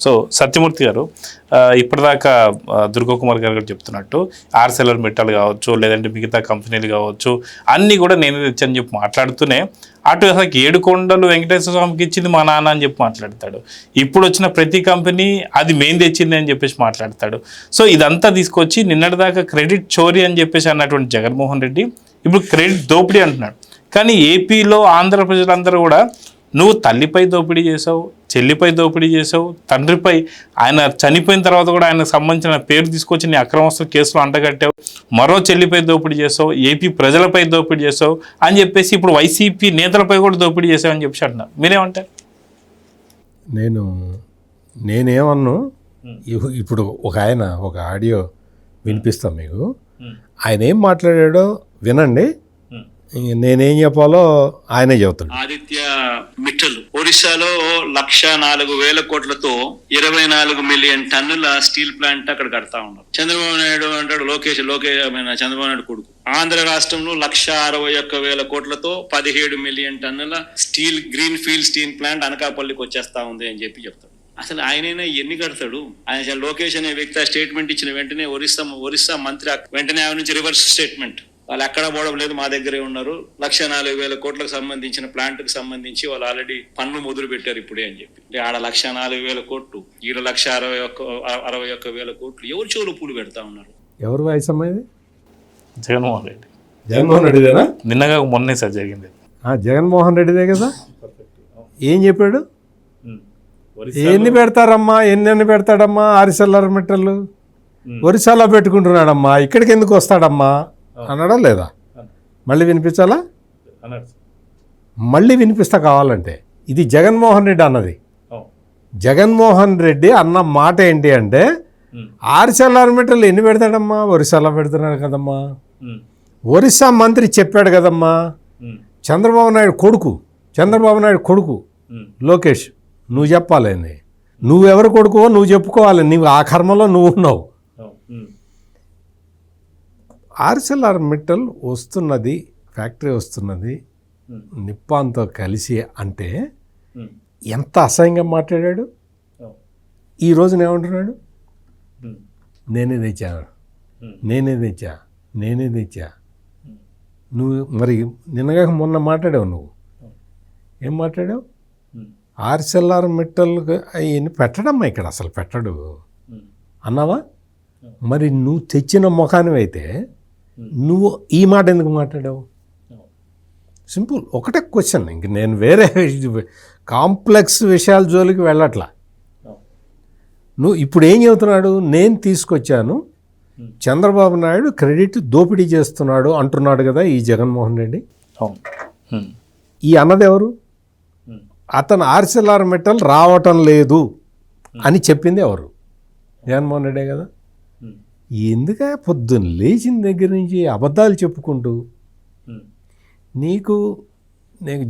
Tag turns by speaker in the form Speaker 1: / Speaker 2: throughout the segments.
Speaker 1: So Satyamurthy గారు ఇప్పటిదాకా దుర్గా కుమార్ గారు చెప్తున్నట్టు ఆర్సెలర్ మెటల్ కావచ్చు, లేదంటే మిగతా కంపెనీలు కావచ్చు, అన్నీ కూడా నేనే తెచ్చని చెప్పి మాట్లాడుతూనే అటు అసలు ఏడుకొండలు వెంకటేశ్వర స్వామికి ఇచ్చింది మా నాన్న అని చెప్పి మాట్లాడతాడు. ఇప్పుడు వచ్చిన ప్రతి కంపెనీ అది మెయిన్ తెచ్చింది అని చెప్పేసి మాట్లాడతాడు. సో ఇదంతా తీసుకొచ్చి నిన్నటిదాకా క్రెడిట్ చోరీ అని చెప్పేసి అన్నటువంటి జగన్మోహన్ రెడ్డి ఇప్పుడు క్రెడిట్ దోపిడీ అంటున్నాడు. కానీ ఏపీలో ఆంధ్ర ప్రజలందరూ కూడా నువ్వు తల్లిపై దోపిడీ చేసావు, చెల్లిపై దోపిడీ చేసావు, తండ్రిపై ఆయన చనిపోయిన తర్వాత కూడా ఆయనకు సంబంధించిన పేరు తీసుకొచ్చి నీ అక్రమస్తుల కేసులో అంటగట్టావు, మరో చెల్లిపై దోపిడీ చేసావు, ఏపీ ప్రజలపై దోపిడీ చేసావు అని చెప్పేసి ఇప్పుడు వైసీపీ నేతలపై కూడా దోపిడీ చేసావు అని చెప్పేసి అంటున్నారు. మీరేమంటారు?
Speaker 2: నేనేమన్నా ఇప్పుడు ఒక ఆడియో వినిపిస్తాం మీకు. ఆయన ఏం మాట్లాడాడో వినండి, నేనేం చెప్పాలో ఆయనే చెబుతాడు.
Speaker 3: ఆదిత్య మిట్టల్ ఒరిస్సాలో 1,04,000 కోట్లతో 24 మిలియన్ టన్నుల స్టీల్ ప్లాంట్ అక్కడ కడతా ఉన్నారు. చంద్రబాబు నాయుడు అంటాడు, చంద్రబాబు నాయుడు కొడుకు. ఆంధ్ర రాష్ట్రంలో 1,61,000 కోట్లతో 17 మిలియన్ టన్నుల గ్రీన్ ఫీల్డ్ స్టీల్ ప్లాంట్ అనకాపల్లికి వచ్చేస్తా ఉంది అని చెప్పి చెప్తాడు. అసలు ఆయనైనా ఎన్ని కడతాడు? ఆయన లోకేష్ అనే వ్యక్తి స్టేట్మెంట్ ఇచ్చిన వెంటనే ఒరిస్సా మంత్రి వెంటనే ఆయన నుంచి రివర్స్ స్టేట్మెంట్, వాళ్ళు ఎక్కడ పోవడం లేదు, మా దగ్గరే ఉన్నారు, 1,04,000 కోట్లకు సంబంధించిన ప్లాంట్ కి సంబంధించి వాళ్ళు ఆల్రెడీ పనులు మొదలు పెట్టారు ఇప్పుడే అని చెప్పి. ఆడ 1,04,000 కోట్లు, ఈడ 1,61,000 కోట్లు. ఎవరు చెవులు పూలు పెడతా ఉన్నారు?
Speaker 2: ఎవరు వయసు అమ్మాయి?
Speaker 1: జగన్మోహన్ రెడ్డి.
Speaker 2: జగన్మోహన్ రెడ్డిదేనా?
Speaker 1: నిన్నగా మొన్నే సార్ జరిగింది.
Speaker 2: జగన్మోహన్ రెడ్డిదే కదా. ఏం చెప్పాడు? ఎన్ని పెడతారమ్మా, ఎన్ని పెడతాడమ్మా ఆర్సెలర్ మెటల్? ఒరిస్సాలో పెట్టుకుంటున్నాడమ్మా, ఇక్కడికి ఎందుకు వస్తాడమ్మా అన్నాడా లేదా? మళ్ళీ వినిపించాలా? మళ్ళీ వినిపిస్తా కావాలంటే. ఇది జగన్మోహన్ రెడ్డి అన్నది. జగన్మోహన్ రెడ్డి అన్న మాట ఏంటి అంటే, ఆర్సెలర్ మెటల్ ఎన్ని పెడతాడమ్మా, ఒరిస్సాలో పెడుతున్నాడు కదమ్మా. ఒరిస్సా మంత్రి చెప్పాడు కదమ్మా. చంద్రబాబు నాయుడు కొడుకు లోకేష్, నువ్వు చెప్పాలని. నువ్వెవరు కొడుకువో నువ్వు చెప్పుకోవాలి, నువ్వు ఆ కర్మలో నువ్వు ఉన్నావు. ఆర్సెలర్ మెటల్ వస్తున్నది, ఫ్యాక్టరీ వస్తున్నది నిప్పాన్తో కలిసి అంటే ఎంత అసహ్యంగా మాట్లాడాడు. ఈ రోజున ఏమంటున్నాడు? నేనే తెచ్చా. నువ్వు మరి నిన్నగా మొన్న మాట్లాడావు. నువ్వు ఏం మాట్లాడావు? ఆర్సెలర్ మెటల్ అవన్నీ పెట్టడమ్మా, ఇక్కడ అసలు పెట్టడు అన్నావా? మరి నువ్వు తెచ్చిన ముఖానివైతే నువ్వు ఈ మాట ఎందుకు మాట్లాడావు? సింపుల్, ఒకటే క్వశ్చన్. ఇంక నేను వేరే కాంప్లెక్స్ విషయాల జోలికి వెళ్ళట్లా. నువ్వు ఇప్పుడు ఏం చెబుతున్నాడు? నేను తీసుకొచ్చాను, చంద్రబాబు నాయుడు క్రెడిట్ దోపిడీ చేస్తున్నాడు అంటున్నాడు కదా ఈ జగన్మోహన్ రెడ్డి. ఈ అన్నది ఎవరు? అతను ఆర్సెలర్ మెటల్ రావటం లేదు అని చెప్పింది ఎవరు? జగన్మోహన్ రెడ్డే కదా. ఎందుక పొద్దున్న లేచిన దగ్గర నుంచి అబద్ధాలు చెప్పుకుంటూ నీకు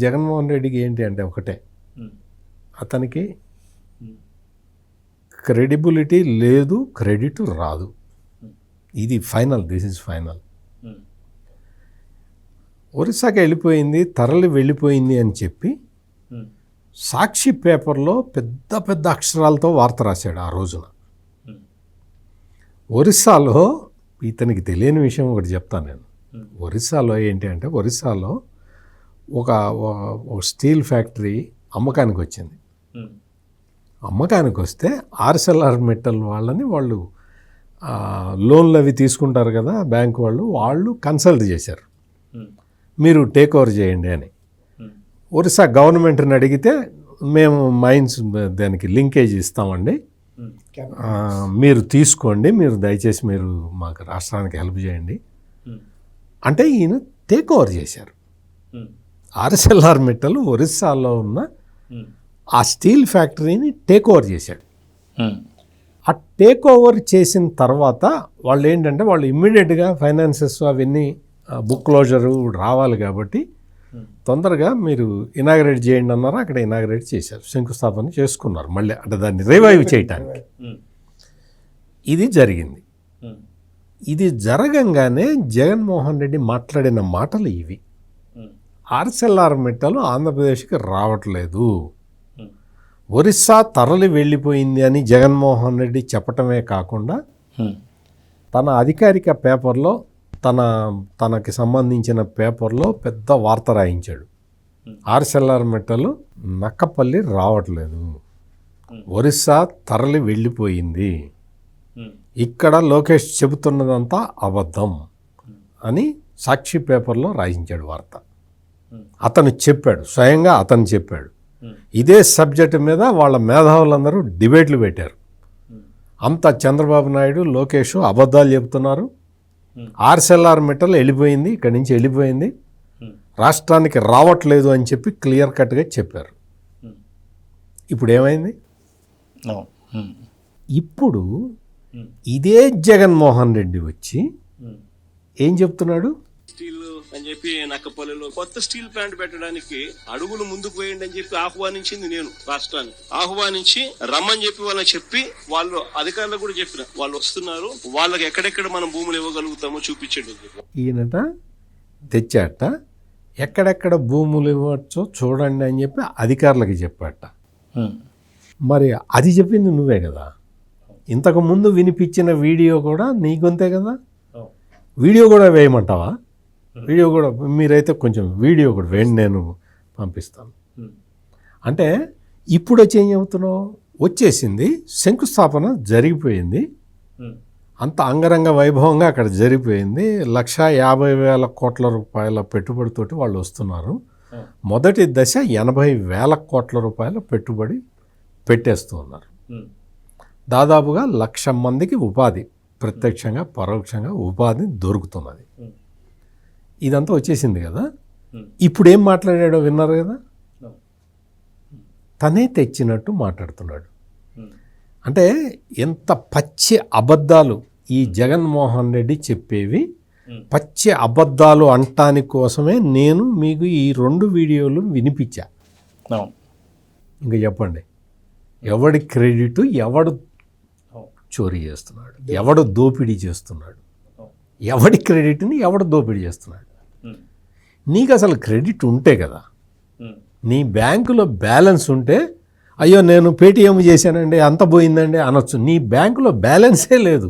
Speaker 2: జగన్మోహన్ రెడ్డికి ఏంటి అంటే ఒకటే, అతనికి క్రెడిబిలిటీ లేదు, క్రెడిట్ రాదు. ఇది ఫైనల్, దిస్ ఇస్ ఫైనల్. ఒరిస్సాకి వెళ్ళిపోయింది అని చెప్పి సాక్షి పేపర్లో పెద్ద పెద్ద అక్షరాలతో వార్త రాశాడు ఆ రోజున. ఒరిస్సాలో ఇతనికి తెలియని విషయం ఒకటి చెప్తాను నేను. ఒరిస్సాలో ఏంటి అంటే, ఒరిస్సాలో ఒక స్టీల్ ఫ్యాక్టరీ అమ్మకానికి వచ్చింది. అమ్మకానికి వస్తే ఆర్సెలర్ మెటల్ వాళ్ళు లోన్లు అవి తీసుకుంటారు కదా బ్యాంకు వాళ్ళు కన్సల్ట్ చేశారు, మీరు టేక్ ఓవర్ చేయండి అని. ఒరిస్సా గవర్నమెంట్ని అడిగితే మేము మైన్స్ దానికి లింకేజ్ ఇస్తామండి, మీరు తీసుకోండి, మీరు దయచేసి మీరు మాకు రాష్ట్రానికి హెల్ప్ చేయండి అంటే ఈయన టేక్ ఓవర్ చేశారు. ఆర్సెలర్ మెటల్ ఒరిస్సాలో ఉన్న ఆ స్టీల్ ఫ్యాక్టరీని టేక్ ఓవర్ చేశాడు. ఆ టేక్ ఓవర్ చేసిన తర్వాత వాళ్ళు ఏంటంటే, వాళ్ళు ఇమ్మీడియట్గా ఫైనాన్సెస్ అవన్నీ బుక్ క్లోజరు రావాలి కాబట్టి తొందరగా మీరు ఇనాగరేట్ చేయండి అన్నారు. అక్కడ ఇనాగరేట్ చేశారు, శంకుస్థాపన చేసుకున్నారు మళ్ళీ, అంటే దాన్ని రివైవ్ చేయటానికి. ఇది జరిగింది. ఇది జరగంగానే జగన్మోహన్ రెడ్డి మాట్లాడిన మాటలు ఇవి: ఆర్సెలర్ మెటల్ ఆంధ్రప్రదేశ్కి రావట్లేదు, ఒరిస్సా తరలి వెళ్ళిపోయింది అని జగన్మోహన్ రెడ్డి చెప్పటమే కాకుండా తన అధికారిక పేపర్లో తనకి సంబంధించిన పేపర్లో పెద్ద వార్త రాయించాడు. ఆర్సెల్లర్మెట్టల్ నక్కపల్లి రావట్లేదు, ఒరిస్సా తరలి వెళ్ళిపోయింది, ఇక్కడ లోకేష్ చెబుతున్నదంతా అబద్ధం అని సాక్షి పేపర్లో రాయించాడు వార్త. అతను చెప్పాడు, స్వయంగా అతను చెప్పాడు. ఇదే సబ్జెక్టు మీద వాళ్ళ మేధావులందరూ డిబేట్లు పెట్టారు. అంతా చంద్రబాబు నాయుడు లోకేష్ అబద్ధాలు చెబుతున్నారు, ఆర్సెల్లర్మెట్టల్ వెళ్ళిపోయింది, ఇక్కడి నుంచి వెళ్ళిపోయింది, రాష్ట్రానికి రావట్లేదు అని చెప్పి క్లియర్ కట్గా చెప్పారు. ఇప్పుడు ఏమైంది? ఇప్పుడు ఇదే జగన్మోహన్ రెడ్డి వచ్చి ఏం చెప్తున్నాడు?
Speaker 4: స్టీల్ అని చెప్పి నక్కపల్లిలో కొత్త స్టీల్ ప్లాంట్ పెట్టడానికి అడుగులు ముందుకు వేయండి అని చెప్పి ఆహ్వానించింది నేను రాష్ట్రానికి. ఆహ్వానించి రమ్మని చెప్పి వాళ్ళని చెప్పి వాళ్ళు అధికారులకు కూడా చెప్పిన, వాళ్ళు వస్తున్నారు, వాళ్ళకి ఎక్కడెక్కడ మనం భూములు ఇవ్వగలుగుతామో చూపించండి.
Speaker 2: ఈయనట తెచ్చాట, ఎక్కడెక్కడ భూములు ఇవ్వచ్చో చూడండి అని చెప్పి అధికారులకి చెప్పాట. మరి అది చెప్పింది నువ్వే కదా. ఇంతకు ముందు వినిపించిన వీడియో కూడా నీ గొంతే కదా. వీడియో కూడా వేయమంటావా? వీడియో కూడా మీరైతే కొంచెం వీడియో కూడా వేయండి, నేను పంపిస్తాను. అంటే ఇప్పుడు వచ్చి ఏం చెబుతున్నావు? వచ్చేసింది, శంకుస్థాపన జరిగిపోయింది, అంత అంగరంగ వైభవంగా అక్కడ జరిగిపోయింది. 1,50,000 కోట్ల రూపాయల పెట్టుబడితోటి వాళ్ళు వస్తున్నారు. మొదటి దశ 80,000 కోట్ల రూపాయల పెట్టుబడి పెట్టేస్తూ ఉన్నారు. దాదాపుగా 1,00,000 మందికి ఉపాధి, ప్రత్యక్షంగా పరోక్షంగా ఉపాధి దొరుకుతున్నది. ఇదంతా వచ్చేసింది కదా. ఇప్పుడు ఏం మాట్లాడాడో విన్నారు కదా. తనే తెచ్చినట్టు మాట్లాడుతున్నాడు. అంటే ఎంత పచ్చి అబద్ధాలు ఈ జగన్మోహన్ రెడ్డి చెప్పేవి. పచ్చి అబద్ధాలు అంటాని కోసమే నేను మీకు ఈ 2 వీడియోలు వినిపించా. ఇంకా చెప్పండి, ఎవడి క్రెడిట్ ఎవడు చోరీ చేస్తున్నాడు, ఎవడు దోపిడీ చేస్తున్నాడు, ఎవడి క్రెడిట్ని ఎవడు దోపిడీ చేస్తున్నాడు. నీకు అసలు క్రెడిట్ ఉంటే కదా, నీ బ్యాంకులో బ్యాలెన్స్ ఉంటే అయ్యో నేను పేటీఎం చేశానండి అంత పోయిందండి అనొచ్చు. నీ బ్యాంకులో బ్యాలెన్సే లేదు,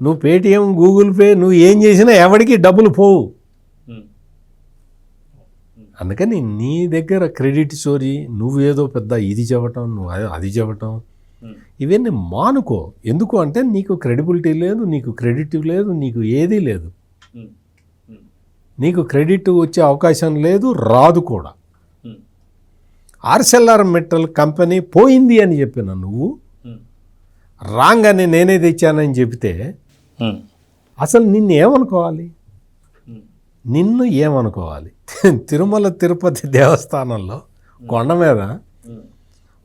Speaker 2: నువ్వు పేటీఎం గూగుల్ పే నువ్వు ఏం చేసినా ఎవడికి డబ్బులు పోవు. అందుకని నీ దగ్గర క్రెడిట్ చోరీ, నువ్వేదో పెద్ద ఇది చెప్పటం, నువ్వు అది చెప్పటం, ఇవన్నీ మానుకో. ఎందుకు అంటే నీకు క్రెడిబిలిటీ లేదు, నీకు క్రెడిట్ లేదు, నీకు ఏదీ లేదు. నీకు క్రెడిట్ వచ్చే అవకాశం లేదు, రాదు కూడా. ఆర్సెల్లర్మెట్టల్ కంపెనీ పోయింది అని చెప్పిన నువ్వు రాంగ్ అని నేనే తెచ్చానని చెబితే అసలు నిన్ను ఏమనుకోవాలి? నిన్ను ఏమనుకోవాలి? తిరుమల తిరుపతి దేవస్థానంలో కొండ మీద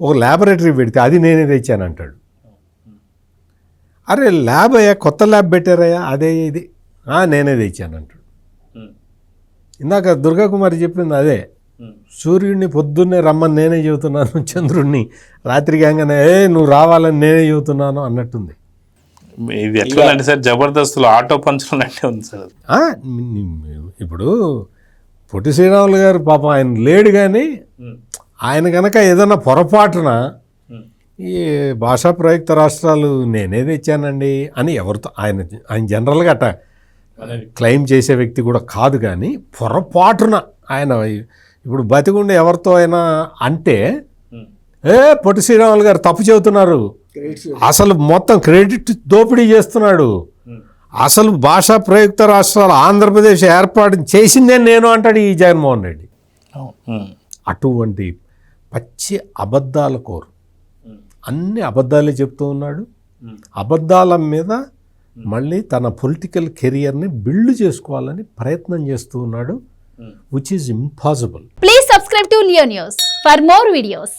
Speaker 2: ఒక ల్యాబొరేటరీ పెడితే అది నేనే తెచ్చానంటాడు. అరే ల్యాబ్ అయ్యా, కొత్త ల్యాబ్ పెట్టారయ్యా, అదే ఇది నేనే తెచ్చానంటాడు. ఇందాక దుర్గాకుమారి చెప్పింది అదే. సూర్యుడిని పొద్దున్నే రమ్మని నేనే చెబుతున్నాను, చంద్రుడిని రాత్రికి అంగానే నువ్వు రావాలని నేనే చెబుతున్నాను అన్నట్టుంది.
Speaker 1: ఇది ఎట్లా అంటే సార్, జబర్దస్త్లో ఆటో పంచడం అంటే ఉంది సార్.
Speaker 2: ఇప్పుడు పొట్టి శ్రీరాములు గారు పాపం ఆయన లేడు, కానీ ఆయన కనుక ఏదైనా పొరపాటున ఈ భాషా ప్రయుక్త రాష్ట్రాలు నేనే తెచ్చానండి అని ఎవరితో ఆయన జనరల్గా అట్ట క్లెయిమ్ చేసే వ్యక్తి కూడా కాదు. కానీ పొరపాటున ఆయన ఇప్పుడు బతికుండి ఎవరితో అయినా అంటే పొట్టి శ్రీరాములు గారు తప్పు చెబుతున్నారు, అసలు మొత్తం క్రెడిట్ దోపిడీ చేస్తున్నాడు, అసలు భాషా ప్రయుక్త రాష్ట్రాలు ఆంధ్రప్రదేశ్ ఏర్పాటు చేసిందే నేను అంటాడు ఈ జగన్మోహన్ రెడ్డి. అటువంటి పచ్చి అబద్ధాల కోరు, అన్ని అబద్ధాలే చెప్తూ ఉన్నాడు. అబద్ధాల మీద మళ్ళీ తన పొలిటికల్ కెరియర్ని బిల్డ్ చేసుకోవాలని ప్రయత్నం చేస్తూ ఉన్నాడు, which is impossible.
Speaker 5: Please subscribe to Leo News for more videos.